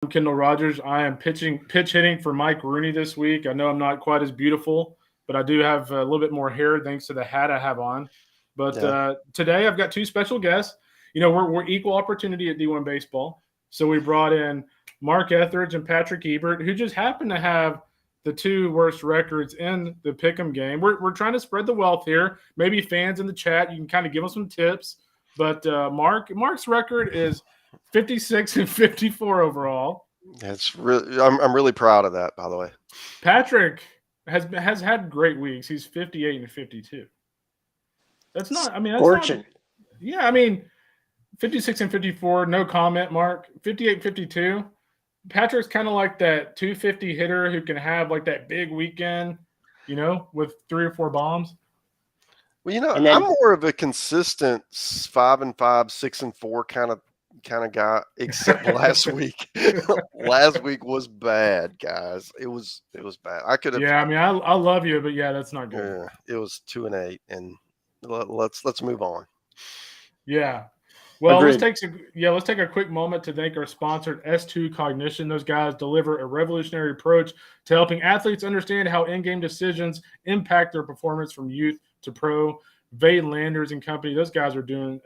I'm Kendall Rogers. I am pitch hitting for Mike Rooney this week. I know I'm not quite as beautiful, but I do have a little bit more hair thanks to the hat I have on. But Yeah. today I've got two special guests. We're equal opportunity at D1 baseball, so we brought in Mark Etheridge and Patrick Ebert, who just happen to have the two worst records in the Pick'em game. We're trying to spread the wealth here. Maybe fans in the chat, you can kind of give them some tips. But Mark's record is 56 and 54 overall. It's really, I'm really proud of that, by the way. Patrick has had great weeks. He's 58 and 52. That's not. I mean, that's Fortune. not. Yeah, I mean, 56 and 54. No comment, Mark. 58, 52. Patrick's kind of like that 250 hitter who can have like that big weekend, with 3 or 4 bombs. Well, I'm more of a consistent 5-5, 6-4 kind of guy, except last week. Last week was bad, guys. It was bad. I could have. Yeah, I mean, I love you, but yeah, that's not good. It was 2-8, and let's move on. Yeah. Well, Agreed. let's take a quick moment to thank our sponsor, S2 Cognition. Those guys deliver a revolutionary approach to helping athletes understand how in-game decisions impact their performance from youth to pro. Vade Landers and company, those guys are doing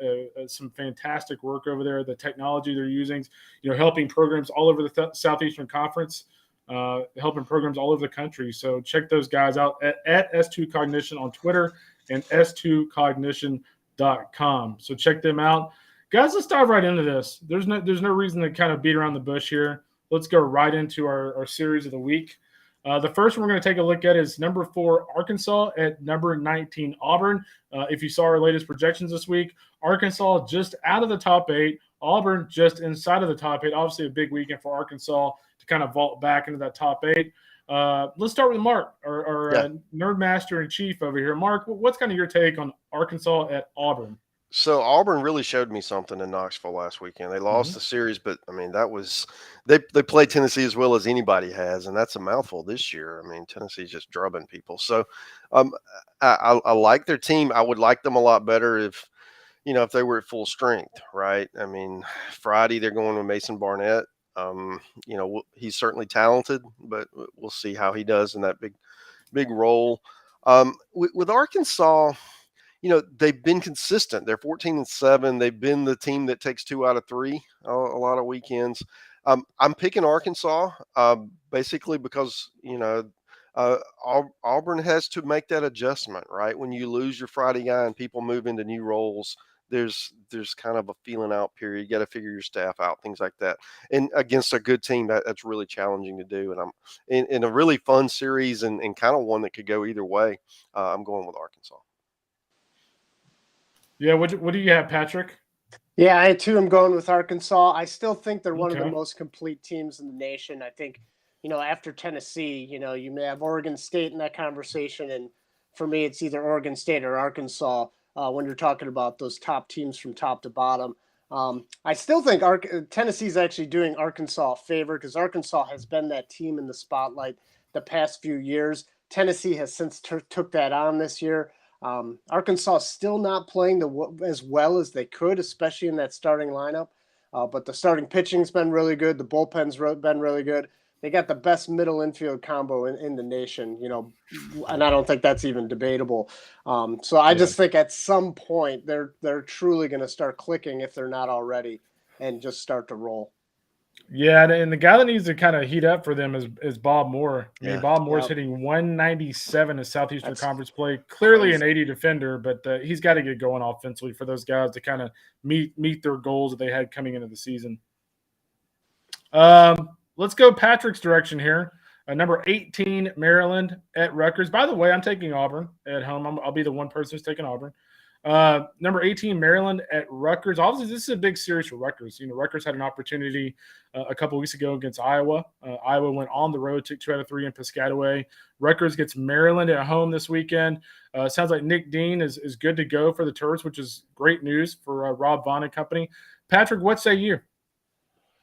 some fantastic work over there. The technology they're using, helping programs all over the Southeastern Conference, helping programs all over the country. So check those guys out at S2 Cognition on Twitter and s2cognition.com. So check them out. Guys, let's dive right into this. There's no reason to kind of beat around the bush here. Let's go right into our series of the week. The first one we're going to take a look at is number 4, Arkansas, at number 19, Auburn. If you saw our latest projections this week, Arkansas just out of the top 8, Auburn just inside of the top 8. Obviously a big weekend for Arkansas to kind of vault back into that top 8. Let's start with Mark, our nerd master in chief over here. Mark, what's kind of your take on Arkansas at Auburn? So Auburn really showed me something in Knoxville last weekend. They lost the series, but I mean that was they played Tennessee as well as anybody has, and that's a mouthful this year. I mean Tennessee's just drubbing people. So I like their team. I would like them a lot better if they were at full strength, right? I mean Friday they're going with Mason Barnett. He's certainly talented, but we'll see how he does in that big role. With Arkansas. They've been consistent. They're 14-7. They've been the team that takes 2 out of 3 a lot of weekends. I'm picking Arkansas basically because, Auburn has to make that adjustment, right? When you lose your Friday guy and people move into new roles, there's kind of a feeling out period. You got to figure your staff out, things like that. And against a good team, that's really challenging to do. And I'm in a really fun series and kind of one that could go either way. I'm going with Arkansas. Yeah, what do you have, Patrick? Yeah, I too am going with Arkansas. I still think they're one of the most complete teams in the nation. I think, after Tennessee, you may have Oregon State in that conversation. And for me, it's either Oregon State or Arkansas when you're talking about those top teams from top to bottom. I still think Tennessee's actually doing Arkansas a favor because Arkansas has been that team in the spotlight the past few years. Tennessee has since took that on this year. Arkansas is still not playing as well as they could, especially in that starting lineup. But the starting pitching's been really good. The bullpen's been really good. They got the best middle infield combo in the nation, and I don't think that's even debatable. So I just think at some point they're truly going to start clicking if they're not already and just start to roll. Yeah, and the guy that needs to kind of heat up for them is Bob Moore. I mean, Bob Moore's hitting 197 in Southeastern Conference play. Clearly an 80 defender, but he's got to get going offensively for those guys to kind of meet their goals that they had coming into the season. Let's go Patrick's direction here. Number 18, Maryland at Rutgers. By the way, I'm taking Auburn at home. I'll be the one person who's taking Auburn. Number 18, Maryland at Rutgers. Obviously, this is a big series for Rutgers. Rutgers had an opportunity a couple weeks ago against Iowa. Iowa went on the road, took 2 out of 3 in Piscataway. Rutgers gets Maryland at home this weekend. Sounds like Nick Dean is good to go for the Terps, which is great news for Rob Vaughn and company. Patrick, what say you?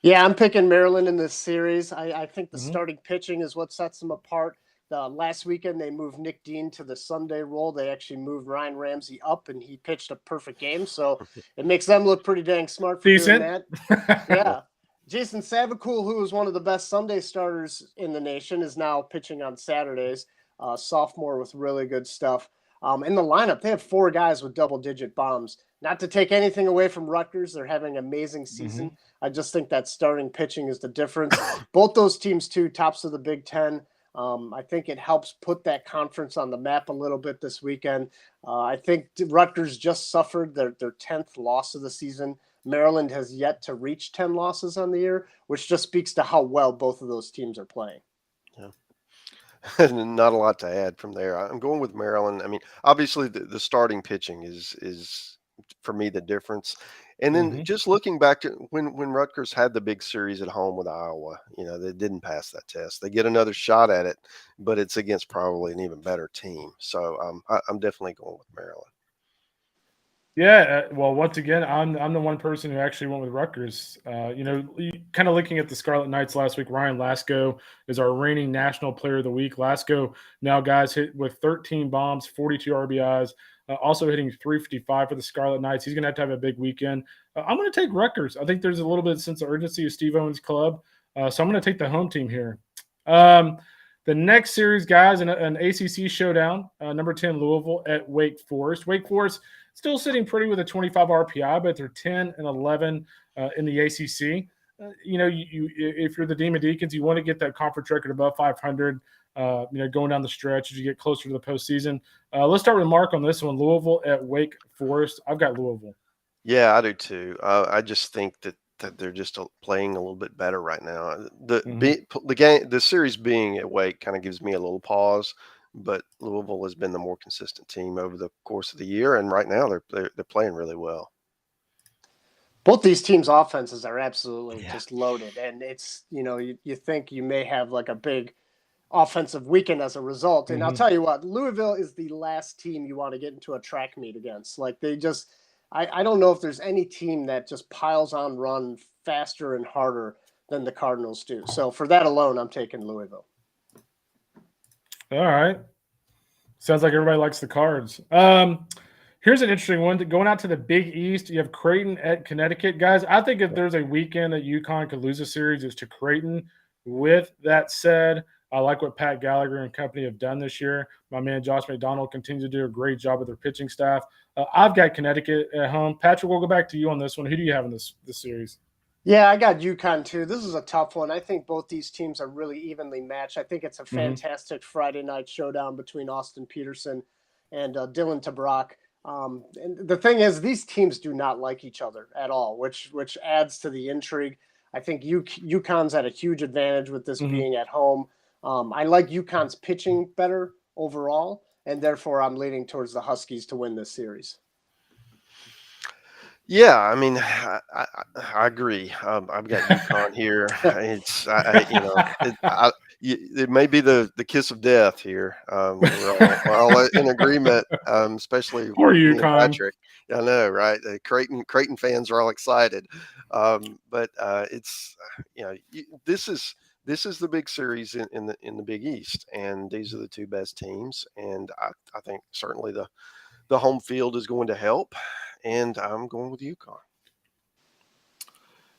Yeah, I'm picking Maryland in this series. I think the starting pitching is what sets them apart. Last weekend, they moved Nick Dean to the Sunday role. They actually moved Ryan Ramsey up, and he pitched a perfect game. So it makes them look pretty dang smart for doing that. Yeah. Jason Savacool, who was one of the best Sunday starters in the nation, is now pitching on Saturdays. Sophomore with really good stuff. In the lineup, they have 4 guys with double-digit bombs. Not to take anything away from Rutgers, they're having an amazing season. I just think that starting pitching is the difference. Both those teams, too, tops of the Big Ten. I think it helps put that conference on the map a little bit this weekend. I think Rutgers just suffered their 10th loss of the season. Maryland has yet to reach 10 losses on the year, which just speaks to how well both of those teams are playing. Yeah. Not a lot to add from there. I'm going with Maryland. I mean, obviously the starting pitching is for me the difference. And then just looking back to when Rutgers had the big series at home with Iowa, they didn't pass that test. They get another shot at it, but it's against probably an even better team. So I'm definitely going with Maryland. Yeah, well, once again, I'm the one person who actually went with Rutgers. Kind of looking at the Scarlet Knights last week, Ryan Lasko is our reigning National Player of the Week. Lasko now, guys, hit with 13 bombs, 42 RBIs, also hitting 355 for the Scarlet Knights. He's going to have a big weekend. I'm going to take Rutgers. I think there's a little bit of sense of urgency of Steve Owens' club, so I'm going to take the home team here. The next series, guys, an ACC showdown, number 10 Louisville at Wake Forest. Wake Forest still sitting pretty with a 25 RPI, but they're 10 and 11 in the ACC. If you're the Demon Deacons, you want to get that conference record above 500. Going down the stretch as you get closer to the postseason. Let's start with Mark on this one. Louisville at Wake Forest. I've got Louisville. Yeah, I do too. I just think that they're just playing a little bit better right now. The series being at Wake kind of gives me a little pause. But Louisville has been the more consistent team over the course of the year, and right now they're playing really well. Both these teams' offenses are absolutely just loaded, and it's you think you may have like a big offensive weekend as a result. And I'll tell you what, Louisville is the last team you want to get into a track meet against. Like they just, I don't know if there's any team that just piles on run faster and harder than the Cardinals do. So for that alone, I'm taking Louisville. All right. Sounds like everybody likes the Cards. Here's an interesting one. Going out to the Big East, you have Creighton at Connecticut. Guys, I think if there's a weekend that UConn could lose a series, it's to Creighton. With that said, I like what Pat Gallagher and company have done this year. My man Josh McDonald continues to do a great job with their pitching staff. I've got Connecticut at home. Patrick, we'll go back to you on this one. Who do you have in this series? Yeah, I got UConn too. This is a tough one. I think both these teams are really evenly matched. I think it's a fantastic Friday night showdown between Austin Peterson and Dylan Tabrock. And the thing is, these teams do not like each other at all, which adds to the intrigue. I think UConn's at a huge advantage with this being at home. I like UConn's pitching better overall, and therefore I'm leaning towards the Huskies to win this series. Yeah, I mean, I agree. I've got UConn here. It may be the kiss of death here. We're all in agreement, especially for UConn. Patrick. I know, right? The Creighton fans are all excited, but it's this is the big series in the Big East, and these are the two best teams, and I think certainly the home field is going to help. And I'm going with UConn.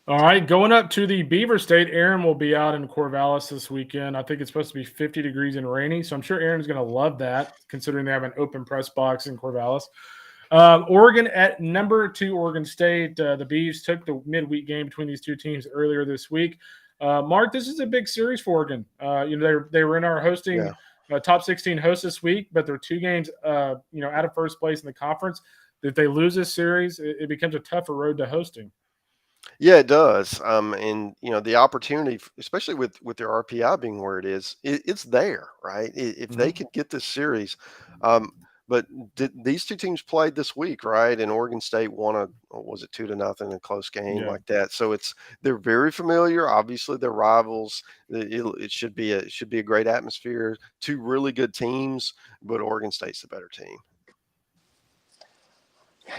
All right, going up to the Beaver State, Aaron will be out in Corvallis this weekend. I think it's supposed to be 50 degrees and rainy, so I'm sure Aaron's going to love that, considering they have an open press box in Corvallis. Oregon at number 2, Oregon State. The Beavs took the midweek game between these two teams earlier this week. Mark, this is a big series for Oregon. They were in our hosting top 16 host this week, but they're 2 games out of first place in the conference. If they lose this series, it becomes a tougher road to hosting. Yeah, it does. And the opportunity, especially with their RPI being where it is, it's there, right? If they could get this series, but these two teams played this week, right? And Oregon State won was it 2-0, a close game like that. So they're very familiar. Obviously, they're rivals. It should be a great atmosphere. 2 really good teams, but Oregon State's the better team.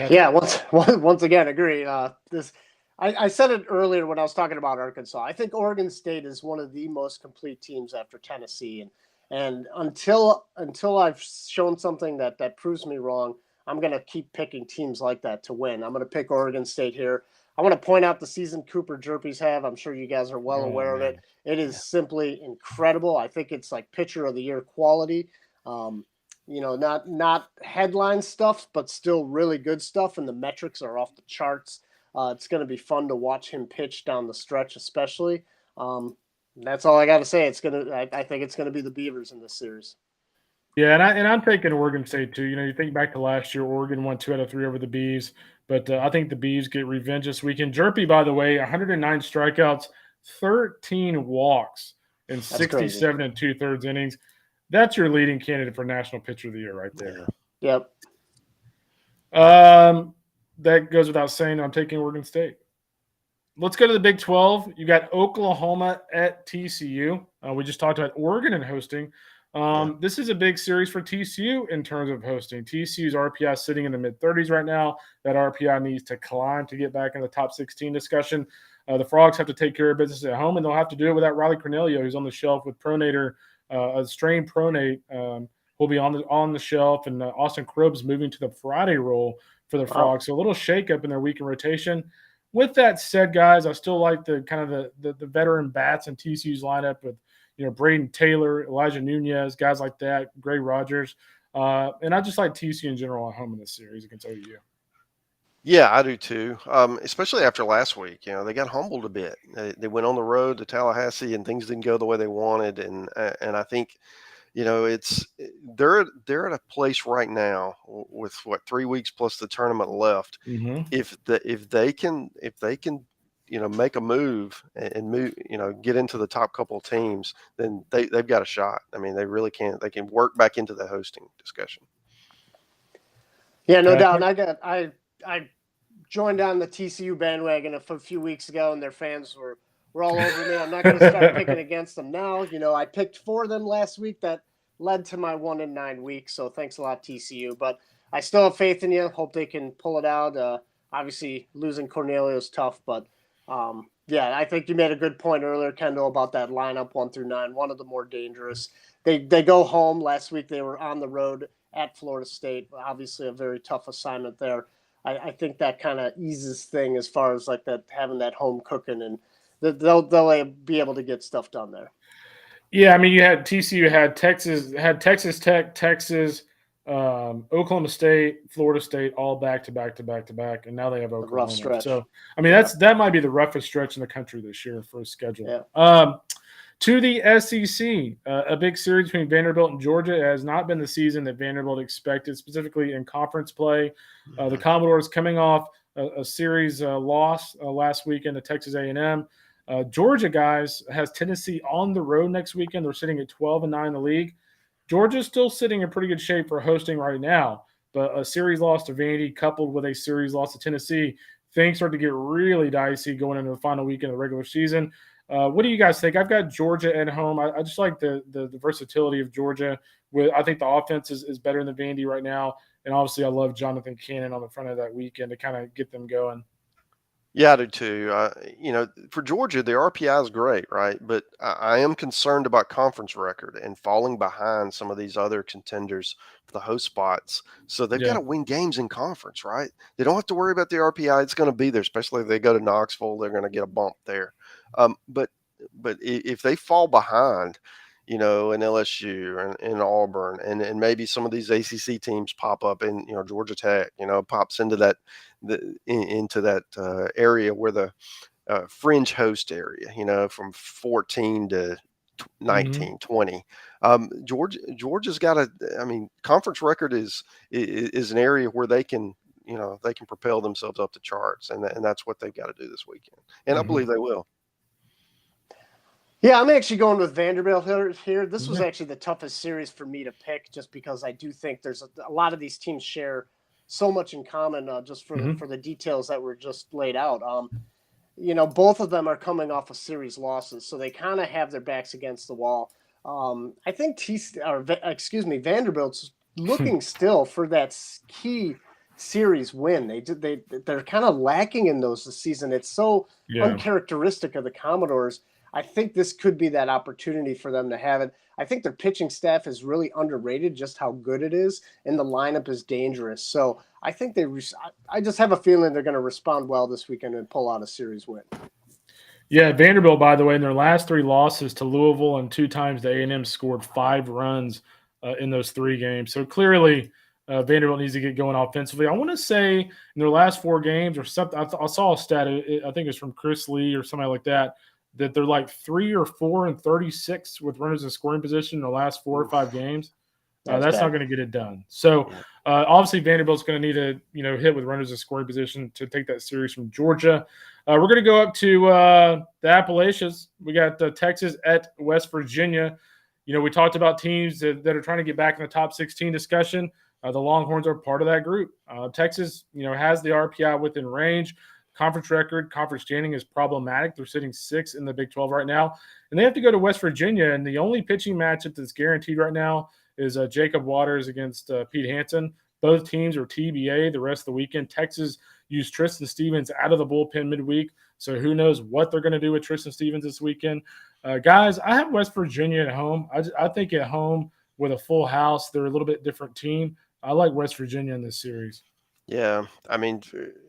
Yeah, once again, agree. I said it earlier when I was talking about Arkansas. I think Oregon State is one of the most complete teams after Tennessee, and until I've shown something that proves me wrong, I'm going to keep picking teams like that to win. I'm going to pick Oregon State here. I want to point out the season Cooper Jerpies have. I'm sure you guys are well aware of man. it. It is simply incredible. I think it's like pitcher of the year quality. Not headline stuff, but still really good stuff, and the metrics are off the charts. It's going to be fun to watch him pitch down the stretch, especially. That's all I got to say. I think it's going to be the Beavers in this series. Yeah, and I'm taking Oregon State too. You think back to last year, Oregon won 2 out of 3 over the Bees, but I think the Bees get revenge this weekend. Jerpy, by the way, 109 strikeouts, 13 walks in 67 and 2/3 innings. That's your leading candidate for National Pitcher of the Year right there. Yep. That goes without saying. I'm taking Oregon State. Let's go to the Big 12. You got Oklahoma at TCU. We just talked about Oregon and hosting. This is a big series for TCU in terms of hosting. TCU's RPI sitting in the mid-30s right now. That RPI needs to climb to get back in the top 16 discussion. The Frogs have to take care of business at home, and they'll have to do it without Riley Cornelio, who's on the shelf with pronator, a strained pronate. Will be on the shelf, and Austin Krob's moving to the Friday role for the Frogs. So a little shakeup in their weekend rotation. With that said, guys, I still like the kind of the veteran bats in TCU's lineup with Braden Taylor, Elijah Nunez, guys like that, Gray Rogers. And I just like TCU in general at home in this series against OU. Yeah, I do too. Especially after last week, they got humbled a bit. They went on the road to Tallahassee and things didn't go the way they wanted. And I think, they're at a place right now with 3 weeks plus the tournament left. Mm-hmm. If they can make a move and move, get into the top couple of teams, then they've got a shot. I mean, they really can. They can work back into the hosting discussion. Yeah, no doubt. And I joined on the TCU bandwagon a few weeks ago, and their fans were all over me. I'm not going to start picking against them now. I picked for them last week. That led to my 1-9 week. So thanks a lot, TCU. But I still have faith in you. Hope they can pull it out. Obviously, losing Cornelio is tough, but I think you made a good point earlier, Kendall, about that lineup 1 through 9. One of the more dangerous. They go home. Last week they were on the road at Florida State. Obviously, a very tough assignment there. I think that kind of eases thing as far as like that having that home cooking, and they'll be able to get stuff done there. Yeah, I mean, TCU had Texas Tech, Texas, Oklahoma State, Florida State, all back to back, and now they have Oklahoma. Rough stretch. So, I mean, that might be the roughest stretch in the country this year for a schedule. Yeah. To the SEC, a big series between Vanderbilt and Georgia. It has not been the season that Vanderbilt expected, specifically in conference play. The Commodores coming off a series loss last weekend to Texas A&M. Georgia, guys, has Tennessee on the road next weekend. They're sitting at 12-9 in the league. Georgia's still sitting in pretty good shape for hosting right now, but a series loss to Vandy coupled with a series loss to Tennessee, things start to get really dicey going into the final weekend of the regular season. What do you guys think? I've got Georgia at home. I just like the versatility of Georgia. I think the offense is better than Vandy right now, and obviously I love Jonathan Cannon on the front of that weekend to kind of get them going. Yeah, I do too. For Georgia, their RPI is great, right? But I am concerned about conference record and falling behind some of these other contenders for the host spots. So they've got to win games in conference, right? They don't have to worry about the RPI. It's going to be there, especially if they go to Knoxville. They're going to get a bump there. But if they fall behind, in LSU and Auburn and maybe some of these ACC teams pop up, and Georgia Tech, pops into that area where the fringe host area, from 14 to 19, 20. Georgia's got conference record is an area where they can propel themselves up the charts, and that's what they've got to do this weekend, and I believe they will. Yeah, I'm actually going with Vanderbilt here. This was actually the toughest series for me to pick, just because I do think there's a lot of these teams share so much in common, just for the details that were just laid out. Both of them are coming off of series losses, so they kind of have their backs against the wall. I think Vanderbilt's looking still for that key series win. They're kind of lacking in those this season. It's so uncharacteristic of the Commodores. I think this could be that opportunity for them to have it. I think their pitching staff is really underrated, just how good it is, and the lineup is dangerous. So I think I just have a feeling they're going to respond well this weekend and pull out a series win. Yeah, Vanderbilt, by the way, in their last 3 losses to Louisville and 2 times to A&M, scored 5 runs in those 3 games. So clearly, Vanderbilt needs to get going offensively. I want to say in their last 4 games or something, I saw a stat, I think it's from Chris Lee or somebody like that they're like 3 or 4 and 36 with runners in scoring position in the last 4 or 5 games. That's not going to get it done. So obviously Vanderbilt's going to need to hit with runners in scoring position to take that series from Georgia. We're going to go up to the Appalachians. We got Texas at West Virginia. We talked about teams that are trying to get back in the top 16 discussion. The Longhorns are part of that group. Texas, has the RPI within range. Conference record, conference standing is problematic. They're sitting 6th in the Big 12 right now. And they have to go to West Virginia. And the only pitching matchup that's guaranteed right now is Jacob Waters against Pete Hansen. Both teams are TBA the rest of the weekend. Texas used Tristan Stevens out of the bullpen midweek. So who knows what they're going to do with Tristan Stevens this weekend. Guys, I have West Virginia at home. I think at home with a full house, they're a little bit different team. I like West Virginia in this series. Yeah, I mean,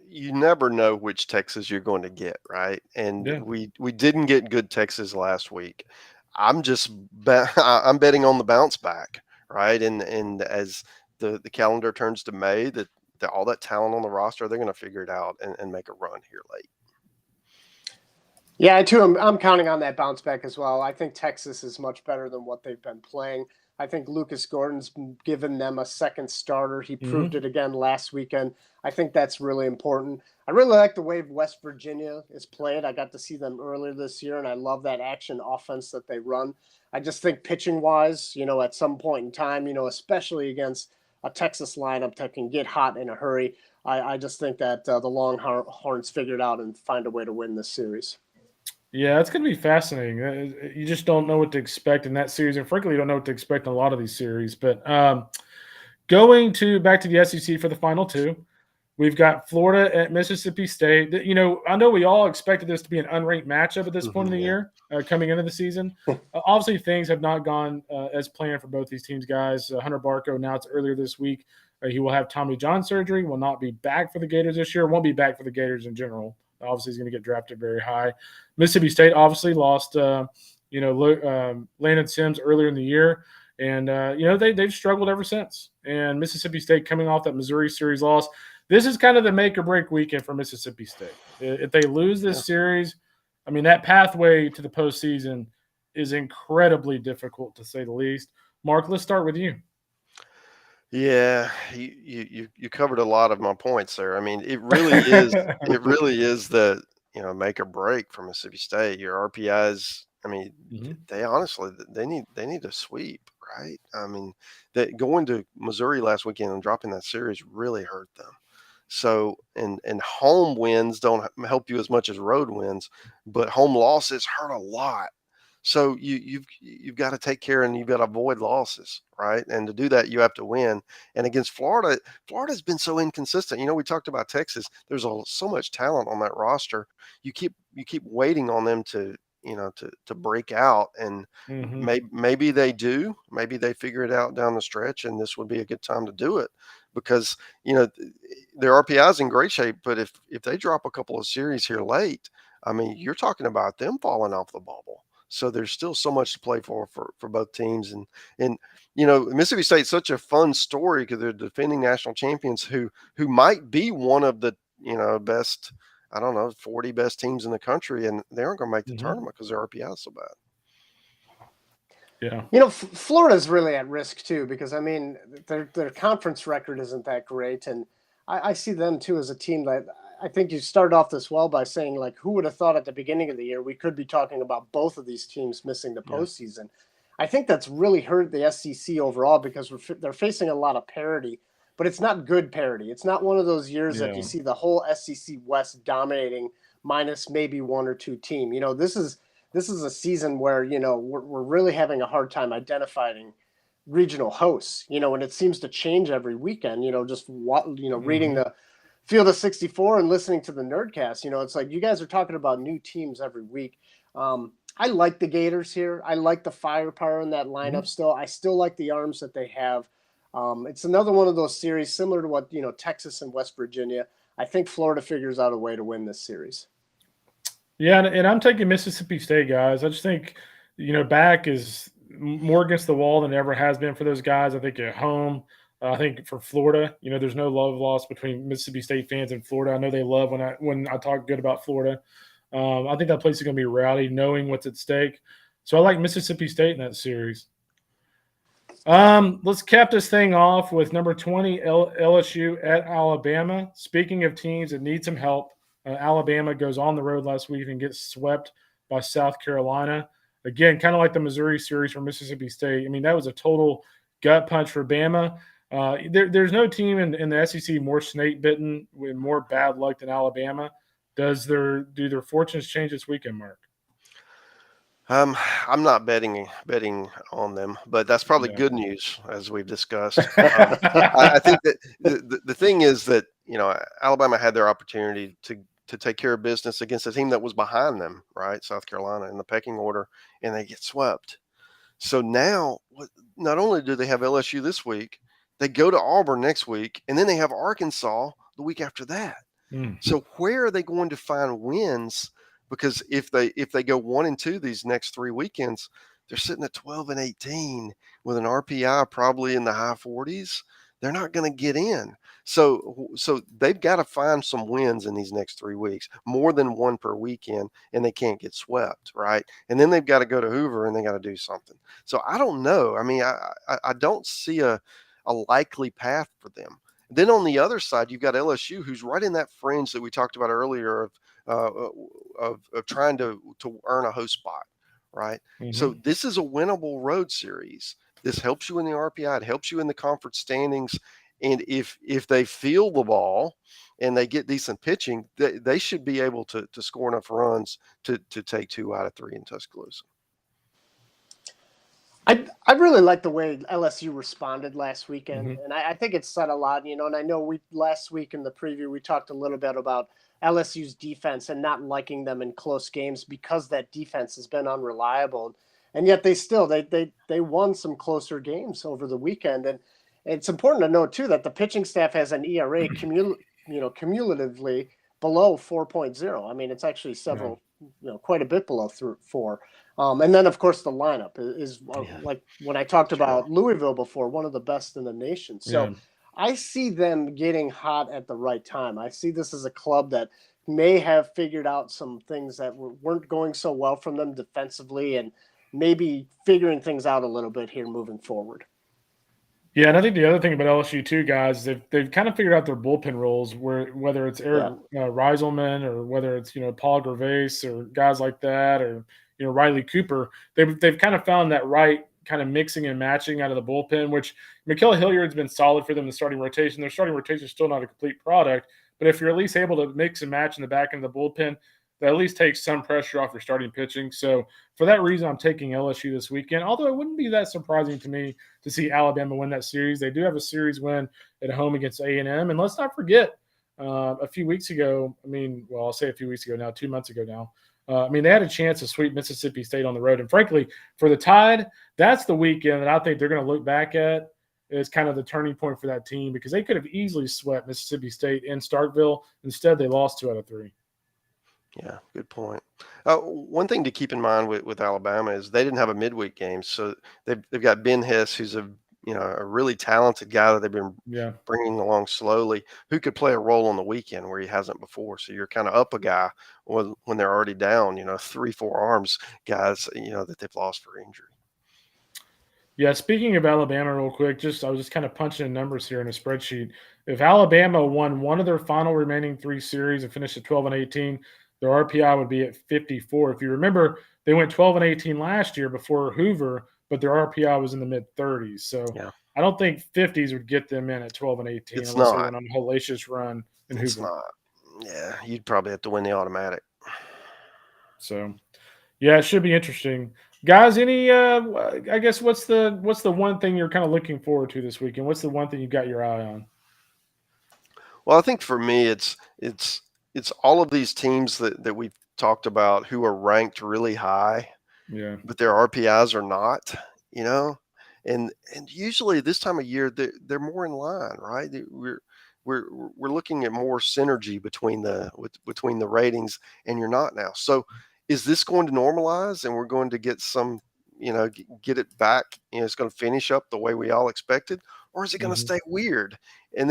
you never know which Texas you're going to get, right? And we didn't get good Texas last week. I'm betting on the bounce back, right? And as the calendar turns to May, that all that talent on the roster, they're going to figure it out and make a run here late. Yeah, I'm counting on that bounce back as well. I think Texas is much better than what they've been playing. I think Lucas Gordon's given them a second starter. He proved it again last weekend. I think that's really important. I really like the way West Virginia is played. I got to see them earlier this year, and I love that action offense that they run. I just think pitching-wise, at some point in time, especially against a Texas lineup that can get hot in a hurry, I just think that the Longhorns figured out and find a way to win this series. Yeah, it's going to be fascinating. You just don't know what to expect in that series, and frankly, you don't know what to expect in a lot of these series. But going back to the SEC for the final 2, we've got Florida at Mississippi State. I know we all expected this to be an unranked matchup at this point in the year, coming into the season. Obviously, things have not gone as planned for both these teams, guys. Hunter Barco announced earlier this week he will have Tommy John surgery, will not be back for the Gators this year, won't be back for the Gators in general. Obviously, he's going to get drafted very high. Mississippi State obviously lost, Landon Sims earlier in the year, and they've struggled ever since. And Mississippi State coming off that Missouri series loss, this is kind of the make or break weekend for Mississippi State. If they lose this series, I mean that pathway to the postseason is incredibly difficult to say the least. Mark, let's start with you. Yeah, you covered a lot of my points there. I mean, it really is the make or break for Mississippi State. Your RPIs, I mean, they honestly they need to sweep, right? I mean, that going to Missouri last weekend and dropping that series really hurt them. So and home wins don't help you as much as road wins, but home losses hurt a lot. So you've got to take care and you've got to avoid losses, right? And to do that, you have to win. And against Florida, Florida's been so inconsistent. We talked about Texas. There's so much talent on that roster. You keep waiting on them to break out, and maybe they do. Maybe they figure it out down the stretch, and this would be a good time to do it because their RPI is in great shape. But if they drop a couple of series here late, I mean, you're talking about them falling off the bubble. So there's still so much to play for both teams. And Mississippi State's such a fun story because they're defending national champions who might be one of the, best, 40 best teams in the country. And they aren't going to make the tournament because their RPI is so bad. Yeah. Florida's really at risk too, because I mean, their conference record isn't that great. And I see them too as a team that I think you started off this well by saying, like, who would have thought at the beginning of the year we could be talking about both of these teams missing the postseason? I think that's really hurt the SEC overall because they're facing a lot of parity, but it's not good parity. It's not one of those years that you see the whole SEC West dominating minus maybe 1 or 2 team. This is a season where, we're really having a hard time identifying regional hosts, and it seems to change every weekend, reading the Field of 64 and listening to the Nerdcast, it's like you guys are talking about new teams every week. I like the Gators here. I like the firepower in that lineup still. I still like the arms that they have. It's another one of those series similar to what, Texas and West Virginia. I think Florida figures out a way to win this series. Yeah, and I'm taking Mississippi State, guys. I just think, back is more against the wall than it ever has been for those guys. I think at home, I think for Florida, there's no love lost between Mississippi State fans and Florida. I know they love when I talk good about Florida. I think that place is going to be rowdy, knowing what's at stake. So I like Mississippi State in that series. Let's cap this thing off with number 20 LSU at Alabama. Speaking of teams that need some help, Alabama goes on the road last week and gets swept by South Carolina. Again, kind of like the Missouri series for Mississippi State. I mean, that was a total gut punch for Bama. There's no team in the SEC more snake bitten with more bad luck than Alabama. Do their fortunes change this weekend, Mark? I'm not betting on them, but that's probably good news, as we've discussed. I think that the thing is that Alabama had their opportunity to take care of business against a team that was behind them, right? South Carolina in the pecking order, and they get swept. So now, not only do they have LSU this week, they go to Auburn next week, and then they have Arkansas the week after that. So where are they going to find wins? Because if they go 1-2 these next 3 weekends, they're sitting at 12-18 with an RPI probably in the high 40s. They're not going to get in. So they've got to find some wins in these next 3 weeks, more than one per weekend, and they can't get swept, right? And then they've got to go to Hoover and they got to do something. So I don't know. I mean, I don't see a likely path for them. Then on the other side, you've got LSU, who's right in that fringe that we talked about earlier of trying to earn a host spot, right? So this is a winnable road series. This helps you in the RPI. It helps you in the conference standings. And if they feel the ball and they get decent pitching, they should be able to score enough runs to take 2 out of 3 in Tuscaloosa. I really like the way LSU responded last weekend, and I think it said a lot, and I know last week in the preview, we talked a little bit about LSU's defense and not liking them in close games because that defense has been unreliable. And yet they won some closer games over the weekend. And it's important to note too, that the pitching staff has an ERA cumulatively below 4.0. I mean, it's actually quite a bit below 4. And then, of course, the lineup is like when I talked about Louisville before, one of the best in the nation. So I see them getting hot at the right time. I see this as a club that may have figured out some things that weren't going so well from them defensively and maybe figuring things out a little bit here moving forward. Yeah, and I think the other thing about LSU too, guys, they've kind of figured out their bullpen roles, whether it's Eric Reiselman or whether it's Paul Gervais or guys like that, or Riley Cooper. They've kind of found that right kind of mixing and matching out of the bullpen, which Mikaela Hilliard's been solid for them in the starting rotation. Their starting rotation is still not a complete product, but if you're at least able to mix and match in the back end of the bullpen, that at least takes some pressure off your starting pitching. So for that reason, I'm taking LSU this weekend, although it wouldn't be that surprising to me to see Alabama win that series. They do have a series win at home against A&M. And let's not forget, a few weeks ago, I'll say a few weeks ago now, 2 months ago now, they had a chance to sweep Mississippi State on the road. And frankly, for the Tide, that's the weekend that I think they're going to look back at as kind of the turning point for that team, because they could have easily swept Mississippi State in Starkville. Instead, they lost 2 out of 3. Yeah, good point. One thing to keep in mind with Alabama is they didn't have a midweek game, so they've got Ben Hess, who's a really talented guy that they've been bringing along slowly, who could play a role on the weekend where he hasn't before. So you're kind of up a guy when they're already down, 3-4 arms guys, that they've lost for injury. Yeah, speaking of Alabama real quick, I was just kind of punching in numbers here in a spreadsheet. If Alabama won one of their final remaining 3 series and finished at 12-18, their RPI would be at 54. If you remember, they went 12-18 last year before Hoover, but their RPI was in the mid-30s. So I don't think 50s would get them in at 12-18 unless they went on a hellacious run in Hoover. It's not. Yeah, you'd probably have to win the automatic. So, yeah, it should be interesting. Guys, I guess what's the one thing you're kind of looking forward to this weekend? What's the one thing you've got your eye on? Well, I think for me, it's all of these teams that we've talked about who are ranked really high, but their RPIs are not, and usually this time of year they're more in line, right? We're looking at more synergy between the ratings, and you're not now. So is this going to normalize, and we're going to get some, get it back? It's going to finish up the way we all expected, or is it going to stay weird? And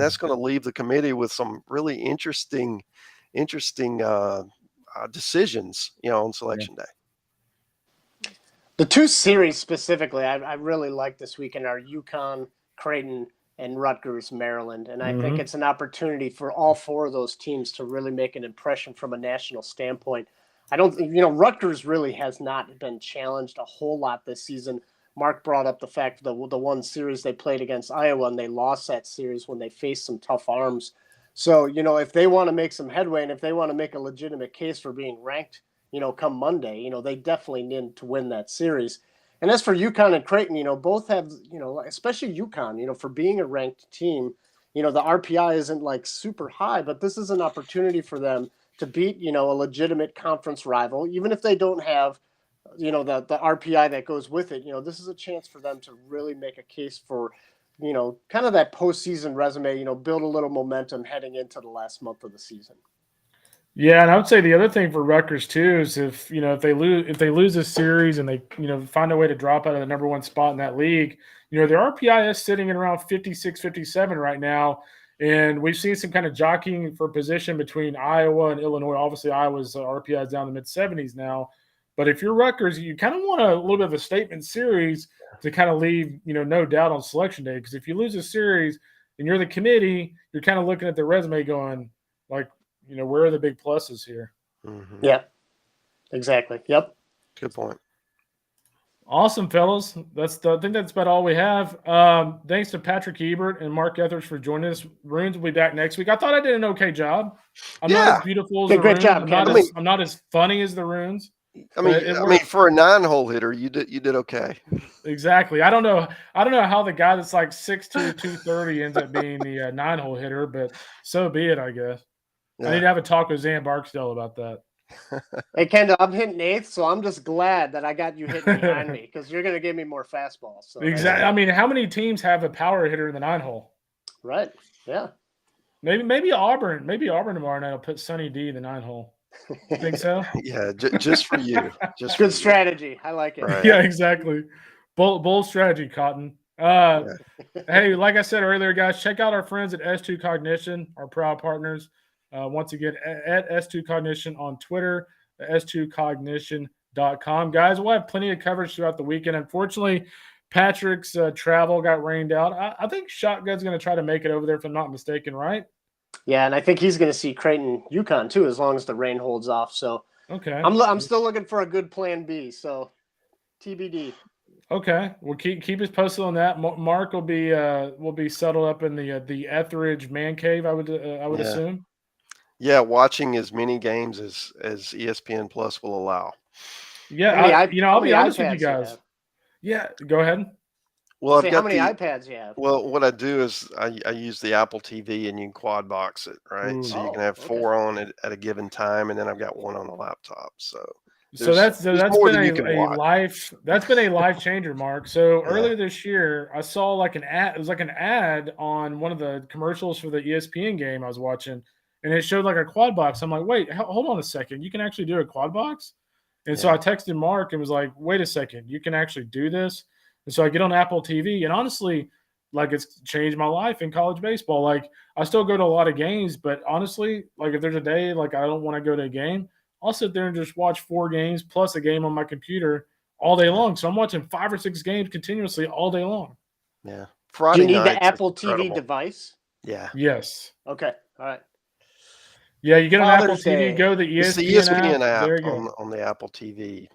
that's going to leave the committee with some really interesting decisions, on selection day. The two series specifically I really like this weekend are UConn, Creighton, and Rutgers, Maryland. And I think it's an opportunity for all four of those teams to really make an impression from a national standpoint. Rutgers really has not been challenged a whole lot this season. Mark brought up the fact that the one series they played against Iowa, and they lost that series when they faced some tough arms. So, if they want to make some headway, and if they want to make a legitimate case for being ranked, come Monday, they definitely need to win that series. And as for UConn and Creighton, both have, especially UConn, for being a ranked team, the RPI isn't like super high, but this is an opportunity for them to beat, a legitimate conference rival, even if they don't have, the RPI that goes with it. This is a chance for them to really make a case for, kind of that postseason resume, build a little momentum heading into the last month of the season. Yeah, and I would say the other thing for Rutgers too is if they lose this series and they find a way to drop out of the number one spot in that league, their RPI is sitting at around 56, 57 right now, and we've seen some kind of jockeying for position between Iowa and Illinois. Obviously, Iowa's RPI is down in the mid 70s now, but if you're Rutgers, you kind of want a little bit of a statement series to kind of leave no doubt on selection day, because if you lose a series and you're the committee, you're kind of looking at their resume going like, where are the big pluses here? Yeah, exactly. Yep. Good point. Awesome, fellas. I think that's about all we have. Thanks to Patrick Ebert and Mark Etheridge for joining us. Runes will be back next week. I thought I did an okay job. I'm not as beautiful as the great Runes. job, I'm not as funny as the Runes. I mean, for a 9-hole hitter, you did okay. Exactly. I don't know how the guy that's like 6'2", 230 ends up being the 9-hole hitter, but so be it, I guess. Yeah. I need to have a talk with Zan Barksdale about that. Hey, Kendall, I'm hitting 8th, so I'm just glad that I got you hitting behind me, because you're going to give me more fastballs. So exactly. I mean, how many teams have a power hitter in the 9-hole? Right. Yeah. Maybe Auburn. Maybe Auburn tomorrow night will put Sonny D in the 9-hole. You think so? Yeah, just for you. Just good strategy. I like it. Right. Yeah, exactly. Bold strategy, Cotton. Hey, like I said earlier, guys, check out our friends at S2 Cognition, our proud partners. Once again, at S2 Cognition on Twitter, s2cognition.com. Guys, we'll have plenty of coverage throughout the weekend. Unfortunately, Patrick's travel got rained out. I think Shotgun's going to try to make it over there, if I'm not mistaken, right? Yeah, and I think he's going to see Creighton, UConn too, as long as the rain holds off. So okay, I'm still looking for a good plan B. So TBD. Okay, well keep us posted on that. Mark will be settled up in the Etheridge man cave. I would assume. Yeah, watching as many games as ESPN Plus will allow. Yeah, I'll be honest with you guys. Yeah, go ahead. Well, I've got how many iPads you have? Well, what I do is I use the Apple TV, and you can quad box it, right? Ooh. So you can have 4 on it at a given time, and then I've got 1 on the laptop. So that's been a life changer, Mark. So earlier this year, I saw like an ad. It was like an ad on one of the commercials for the ESPN game I was watching, and it showed like a quad box. I'm like, wait, hold on a second. You can actually do a quad box? And so I texted Mark and was like, wait a second, you can actually do this? And so I get on Apple TV, and honestly, like, it's changed my life in college baseball. Like, I still go to a lot of games, but honestly, like, if there's a day like I don't want to go to a game, I'll sit there and just watch 4 games plus a game on my computer all day long. So I'm watching 5 or 6 games continuously all day long. Yeah. Friday. Do you need the Apple TV device? Yeah. Yes. Okay. All right. Yeah, you get an Apple TV, go to the ESPN, it's the ESPN app there you go. On the Apple TV.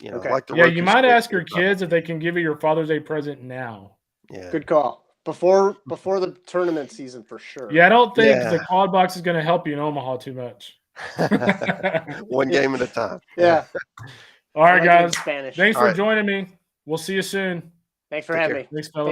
You know, okay. like the you might ask your kids if they can give you your Father's Day present now. Yeah. Good call. Before the tournament season for sure. Yeah, I don't think the quad box is going to help you in Omaha too much. 1 game at a time. Yeah. All right, guys. Spanish. Thanks for joining me. We'll see you soon. Thanks for having me. Thanks, fellas.